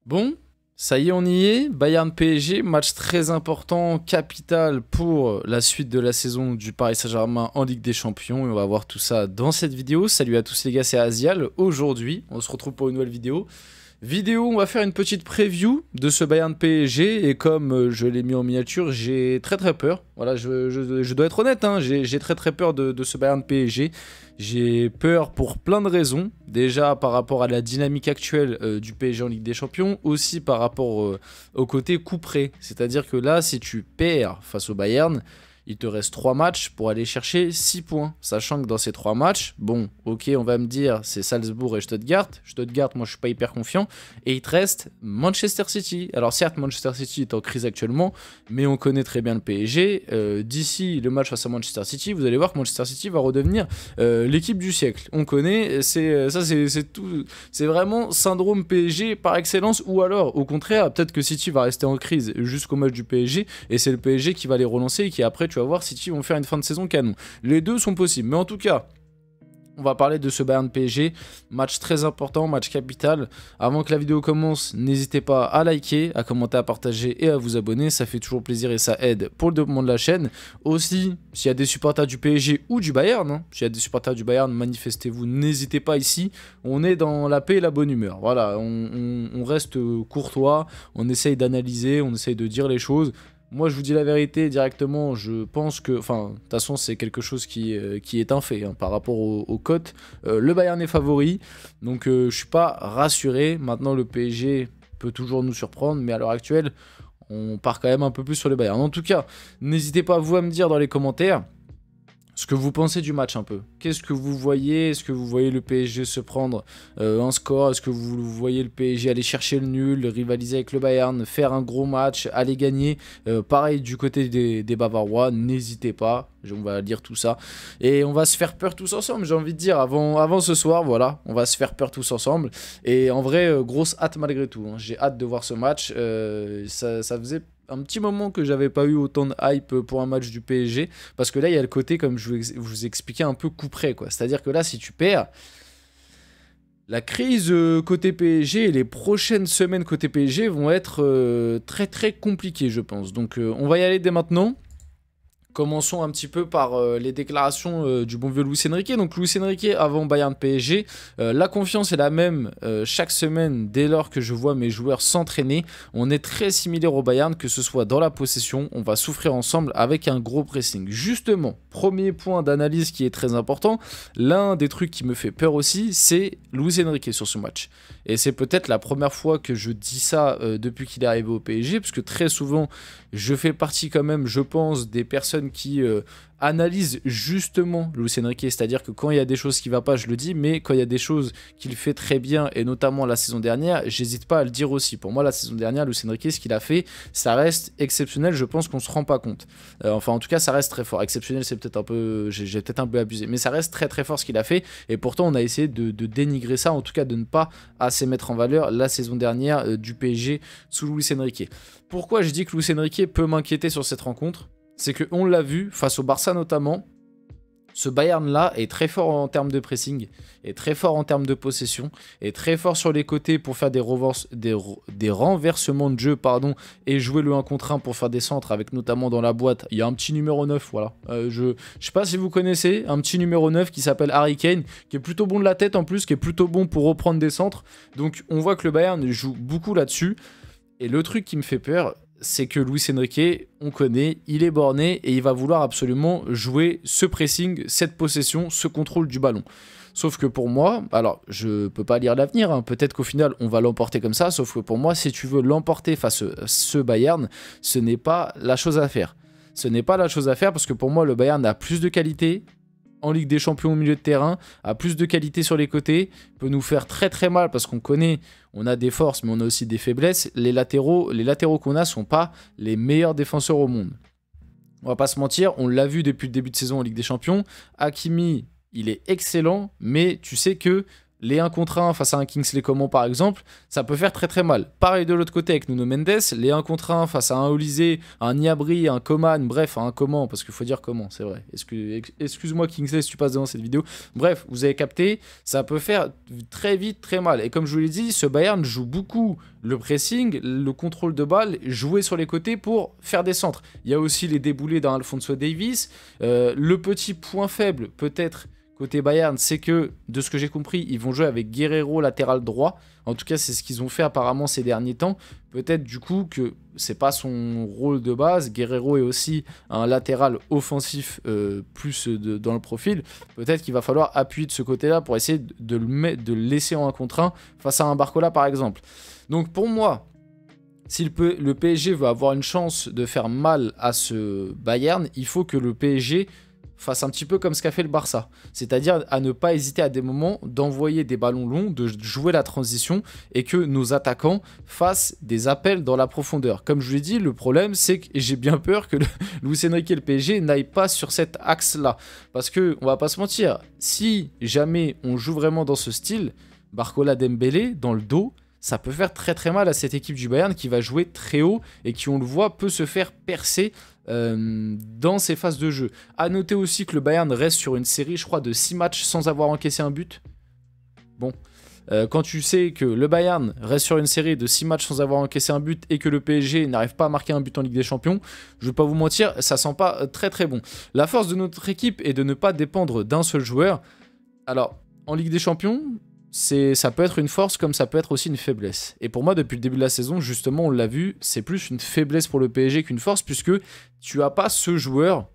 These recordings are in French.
Bon, ça y est, on y est. Bayern PSG, match très important, capital pour la suite de la saison du Paris Saint-Germain en Ligue des Champions. Et on va voir tout ça dans cette vidéo. Salut à tous les gars, c'est Azial. Aujourd'hui, on se retrouve pour une nouvelle vidéo. On va faire une petite preview de ce Bayern PSG et comme je l'ai mis en miniature, j'ai très peur. Voilà, je dois être honnête, hein, j'ai très peur de ce Bayern PSG. J'ai peur pour plein de raisons. Déjà par rapport à la dynamique actuelle du PSG en Ligue des Champions, aussi par rapport au côté coup près. C'est-à-dire que là, si tu perds face au Bayern, il te reste 3 matchs pour aller chercher 6 points. Sachant que dans ces 3 matchs, bon, ok, on va me dire, c'est Salzbourg et Stuttgart. Stuttgart, moi, je suis pas hyper confiant. Et il te reste Manchester City. Alors certes, Manchester City est en crise actuellement, mais on connaît très bien le PSG. D'ici le match face à Manchester City, vous allez voir que Manchester City va redevenir l'équipe du siècle. On connaît, c'est tout. C'est vraiment syndrome PSG par excellence. Ou alors, au contraire, peut-être que City va rester en crise jusqu'au match du PSG. Et c'est le PSG qui va les relancer et qui après, tu vas voir, City vont faire une fin de saison canon. Les deux sont possibles, mais en tout cas, on va parler de ce Bayern PSG, match très important, match capital. Avant que la vidéo commence, n'hésitez pas à liker, à commenter, à partager et à vous abonner, ça fait toujours plaisir et ça aide pour le développement de la chaîne. Aussi, s'il y a des supporters du PSG ou du Bayern, hein, s'il y a des supporters du Bayern, manifestez-vous, n'hésitez pas ici, on est dans la paix et la bonne humeur. Voilà, on reste courtois, on essaye d'analyser, on essaye de dire les choses. Moi, je vous dis la vérité directement, je pense que... Enfin, de toute façon, c'est quelque chose qui est un fait hein, par rapport aux cotes. Le Bayern est favori, donc je suis pas rassuré. Maintenant, le PSG peut toujours nous surprendre, mais à l'heure actuelle, on part quand même un peu plus sur le Bayern. En tout cas, n'hésitez pas vous à me dire dans les commentaires ce que vous pensez du match un peu. Qu'est-ce que vous voyez? Est-ce que vous voyez le PSG se prendre un score? Est-ce que vous voyez le PSG aller chercher le nul, rivaliser avec le Bayern, faire un gros match, aller gagner? Pareil du côté des Bavarois, n'hésitez pas, on va lire tout ça. Et on va se faire peur tous ensemble, j'ai envie de dire, avant ce soir, voilà. On va se faire peur tous ensemble. Et en vrai, grosse hâte malgré tout. Hein. J'ai hâte de voir ce match. Ça faisait un petit moment que j'avais pas eu autant de hype pour un match du PSG, parce que là il y a le côté, comme je vous expliquais, un peu coup près quoi. C'est à dire que là si tu perds, la crise côté PSG et les prochaines semaines côté PSG vont être très compliquées je pense. Donc on va y aller dès maintenant. Commençons un petit peu par les déclarations du bon vieux Luis Enrique. Donc Luis Enrique avant Bayern PSG, la confiance est la même chaque semaine dès lors que je vois mes joueurs s'entraîner. On est très similaire au Bayern, que ce soit dans la possession, on va souffrir ensemble avec un gros pressing. Justement, premier point d'analyse qui est très important, l'un des trucs qui me fait peur aussi, c'est Luis Enrique sur ce match. Et c'est peut-être la première fois que je dis ça depuis qu'il est arrivé au PSG, parce que très souvent, je fais partie quand même, je pense, des personnes qui analysent justement Luis Enrique, c'est-à-dire que quand il y a des choses qui ne vont pas, je le dis, mais quand il y a des choses qu'il fait très bien, et notamment la saison dernière, j'hésite pas à le dire aussi. Pour moi, la saison dernière, Luis Enrique, ce qu'il a fait, ça reste exceptionnel, je pense qu'on ne se rend pas compte. Enfin, en tout cas, ça reste très fort. Exceptionnel, c'est peut-être un peu... J'ai peut-être un peu abusé, mais ça reste très fort ce qu'il a fait, et pourtant, on a essayé de dénigrer ça, en tout cas de ne pas assez mettre en valeur la saison dernière du PSG sous Luis Enrique. Pourquoi je dis que Luis Enrique peut m'inquiéter sur cette rencontre? C'est qu'on l'a vu, face au Barça notamment, ce Bayern-là est très fort en termes de pressing, est très fort en termes de possession, est très fort sur les côtés pour faire des renversements de jeu, pardon, et jouer le 1 contre 1 pour faire des centres, avec notamment dans la boîte, il y a un petit numéro 9, voilà. Je sais pas si vous connaissez, un petit numéro 9 qui s'appelle Harry Kane, qui est plutôt bon de la tête en plus, qui est plutôt bon pour reprendre des centres. Donc on voit que le Bayern joue beaucoup là-dessus. Et le truc qui me fait peur, c'est que Luis Enrique, on connaît, il est borné et il va vouloir absolument jouer ce pressing, cette possession, ce contrôle du ballon. Sauf que pour moi, alors je peux pas lire l'avenir, hein, peut-être qu'au final on va l'emporter comme ça, sauf que pour moi, si tu veux l'emporter face à ce Bayern, ce n'est pas la chose à faire. Ce n'est pas la chose à faire parce que pour moi, le Bayern a plus de qualité en Ligue des Champions au milieu de terrain, a plus de qualité sur les côtés, peut nous faire très mal parce qu'on connaît, on a des forces mais on a aussi des faiblesses. Les latéraux qu'on a sont pas les meilleurs défenseurs au monde. On va pas se mentir, on l'a vu depuis le début de saison en Ligue des Champions. Hakimi, il est excellent, mais tu sais que les 1 contre 1 face à un Kingsley Coman par exemple, ça peut faire très très mal. Pareil de l'autre côté avec Nuno Mendes, les 1 contre 1 face à un Olysée, un Niabri, un Coman, bref, un Coman, parce qu'il faut dire comment, c'est vrai. Excuse-moi Kingsley si tu passes devant cette vidéo. Bref, vous avez capté, ça peut faire très vite très mal. Et comme je vous l'ai dit, ce Bayern joue beaucoup le pressing, le contrôle de balle, jouer sur les côtés pour faire des centres. Il y a aussi les déboulés d'un Alphonso Davies. Le petit point faible peut-être côté Bayern, c'est que, de ce que j'ai compris, ils vont jouer avec Guerreiro latéral droit. En tout cas, c'est ce qu'ils ont fait apparemment ces derniers temps. Peut-être du coup que c'est pas son rôle de base. Guerreiro est aussi un latéral offensif dans le profil. Peut-être qu'il va falloir appuyer de ce côté-là pour essayer de le laisser en 1 contre 1 face à un Barcola par exemple. Donc pour moi, si le PSG veut avoir une chance de faire mal à ce Bayern, il faut que le PSG fasse un petit peu comme ce qu'a fait le Barça. C'est-à-dire à ne pas hésiter à des moments d'envoyer des ballons longs, de jouer la transition et que nos attaquants fassent des appels dans la profondeur. Comme je vous l'ai dit, le problème c'est que j'ai bien peur que Luis Enrique et le PSG n'aillent pas sur cet axe-là. Parce que, on va pas se mentir, si jamais on joue vraiment dans ce style, Barcola Dembélé dans le dos, ça peut faire très très mal à cette équipe du Bayern qui va jouer très haut et qui, on le voit, peut se faire percer dans ses phases de jeu. A noter aussi que le Bayern reste sur une série, je crois, de 6 matchs sans avoir encaissé un but. Bon, quand tu sais que le Bayern reste sur une série de 6 matchs sans avoir encaissé un but et que le PSG n'arrive pas à marquer un but en Ligue des Champions, je ne vais pas vous mentir, ça sent pas très très bon. La force de notre équipe est de ne pas dépendre d'un seul joueur. Alors, en Ligue des Champions, ça peut être une force comme ça peut être aussi une faiblesse. Et pour moi, depuis le début de la saison, justement, on l'a vu, c'est plus une faiblesse pour le PSG qu'une force, puisque tu n'as pas ce joueur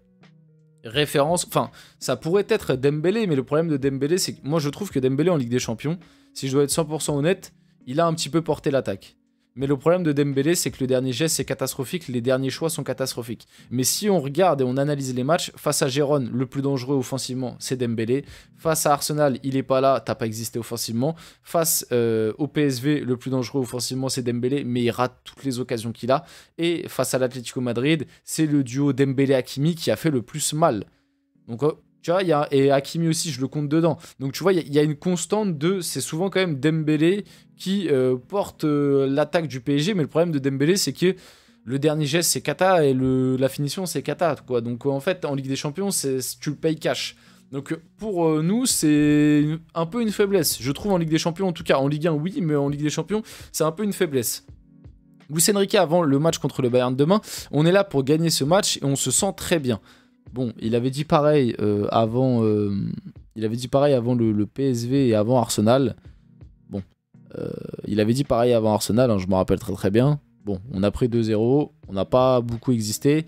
référence. Enfin, ça pourrait être Dembélé, mais le problème de Dembélé, c'est que moi, je trouve que Dembélé en Ligue des Champions, si je dois être 100% honnête, il a un petit peu porté l'attaque. Mais le problème de Dembélé, c'est que le dernier geste, c'est catastrophique, les derniers choix sont catastrophiques. Mais si on regarde et on analyse les matchs, face à Gérone, le plus dangereux offensivement, c'est Dembélé. Face à Arsenal, il est pas là, t'as pas existé offensivement. Face au PSV, le plus dangereux offensivement, c'est Dembélé, mais il rate toutes les occasions qu'il a. Et face à l'Atlético Madrid, c'est le duo Dembélé-Hakimi qui a fait le plus mal. Donc, tu vois, et Hakimi aussi, je le compte dedans. Donc, tu vois, il y a une constante c'est souvent quand même Dembélé qui porte l'attaque du PSG. Mais le problème de Dembélé, c'est que le dernier geste, c'est cata et la finition, c'est cata, quoi. Donc, en fait, en Ligue des Champions, tu le payes cash. Donc, pour nous, c'est un peu une faiblesse. Je trouve en Ligue des Champions, en tout cas, en Ligue 1, oui, mais en Ligue des Champions, c'est un peu une faiblesse. Luis Enrique, avant le match contre le Bayern demain, on est là pour gagner ce match et on se sent très bien. Bon, il avait dit pareil avant le PSV et avant Arsenal. Bon, il avait dit pareil avant Arsenal, hein, je me rappelle très très bien. Bon, on a pris 2-0, on n'a pas beaucoup existé.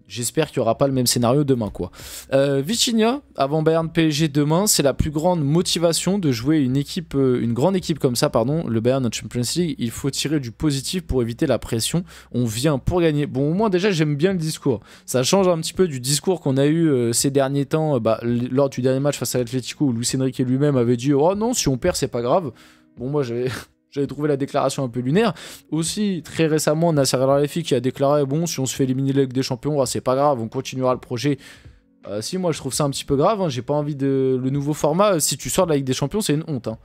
J'espère qu'il n'y aura pas le même scénario demain, quoi. Vitinha, avant Bayern PSG demain, c'est la plus grande motivation de jouer une grande équipe comme ça, pardon, le Bayern en Champions League. Il faut tirer du positif pour éviter la pression. On vient pour gagner. Bon, au moins, déjà, j'aime bien le discours. Ça change un petit peu du discours qu'on a eu ces derniers temps, lors du dernier match face à l'Atlético, où Luis Enrique lui-même avait dit « Oh non, si on perd, c'est pas grave ». Bon, moi, j'avais trouvé la déclaration un peu lunaire. Aussi, très récemment, Nasser El-Khelaifi qui a déclaré « Bon, si on se fait éliminer la Ligue des Champions, c'est pas grave, on continuera le projet ». Si, moi, je trouve ça un petit peu grave. Hein, j'ai pas envie de... Le nouveau format, si tu sors de la Ligue des Champions, c'est une honte. Hein.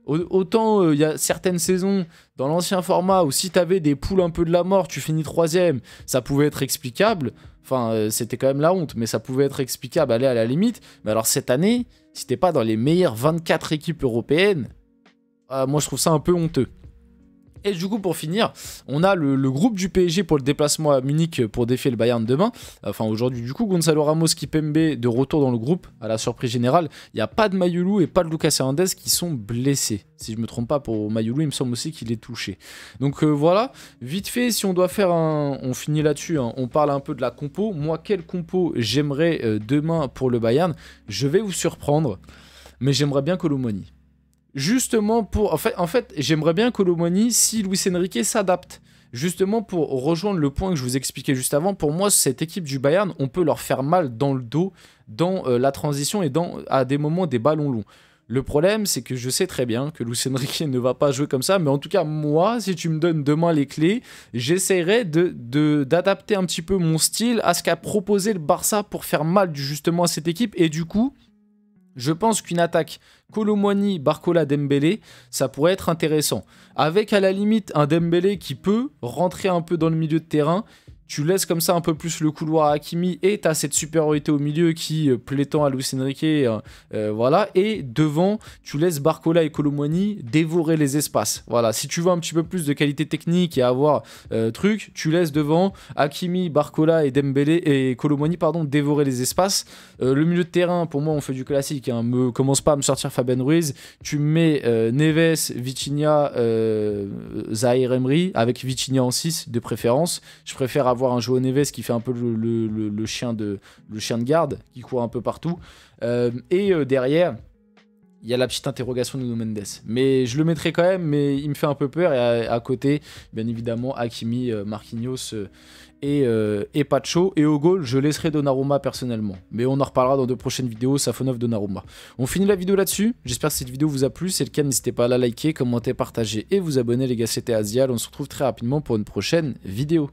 Autant, il y a certaines saisons, dans l'ancien format, où si t'avais des poules un peu de la mort, tu finis 3ème, ça pouvait être explicable. Enfin, c'était quand même la honte, mais ça pouvait être explicable, aller à la limite. Mais alors, cette année, si t'es pas dans les meilleures 24 équipes européennes, moi, je trouve ça un peu honteux. Et du coup, pour finir, on a le groupe du PSG pour le déplacement à Munich pour défier le Bayern demain. Enfin, aujourd'hui, du coup, Gonzalo Ramos, Kimpembe de retour dans le groupe, à la surprise générale. Il n'y a pas de Mayulu et pas de Lucas Hernandez qui sont blessés. Si je ne me trompe pas, pour Mayulu, il me semble aussi qu'il est touché. Donc voilà, vite fait, si on doit faire on finit là-dessus, hein, on parle un peu de la compo. Moi, quelle compo j'aimerais demain pour le Bayern? Je vais vous surprendre, mais j'aimerais bien Colomoni. Justement pour... En fait j'aimerais bien Colomoni si Luis Enrique s'adapte. Justement pour rejoindre le point que je vous expliquais juste avant, pour moi, cette équipe du Bayern, on peut leur faire mal dans le dos, dans la transition et à des moments des ballons longs. Le problème, c'est que je sais très bien que Luis Enrique ne va pas jouer comme ça, mais en tout cas, moi, si tu me donnes demain les clés, j'essaierai d'adapter un petit peu mon style à ce qu'a proposé le Barça pour faire mal justement à cette équipe, et du coup... Je pense qu'une attaque Kolo Muani, Barcola, Dembélé, ça pourrait être intéressant. Avec à la limite un Dembélé qui peut rentrer un peu dans le milieu de terrain. Tu laisses comme ça un peu plus le couloir à Hakimi et tu as cette supériorité au milieu qui plaît tant à Luis Enrique. Voilà. Et devant, tu laisses Barcola et Kolo Muani dévorer les espaces. Voilà. Si tu veux un petit peu plus de qualité technique et avoir truc, tu laisses devant Hakimi, Barcola et Dembélé et Kolo Muani, pardon, dévorer les espaces. Le milieu de terrain, pour moi, on fait du classique. Hein. Commence pas à me sortir Fabien Ruiz. Tu mets Neves, Vitinha, Zahir Emery avec Vitinha en 6 de préférence. Je préfère avoir un João Neves qui fait un peu le chien de garde, qui court un peu partout. Derrière, il y a la petite interrogation de Nuno Mendes. Mais je le mettrai quand même, mais il me fait un peu peur. Et à côté, bien évidemment, Hakimi, Marquinhos et Pacho. Et au goal, je laisserai Donnarumma personnellement. Mais on en reparlera dans de prochaines vidéos, Safonov, Donnarumma. On finit la vidéo là-dessus. J'espère que cette vidéo vous a plu. Si c'est le cas, n'hésitez pas à la liker, commenter, partager et vous abonner, les gars. C'était Azial. On se retrouve très rapidement pour une prochaine vidéo.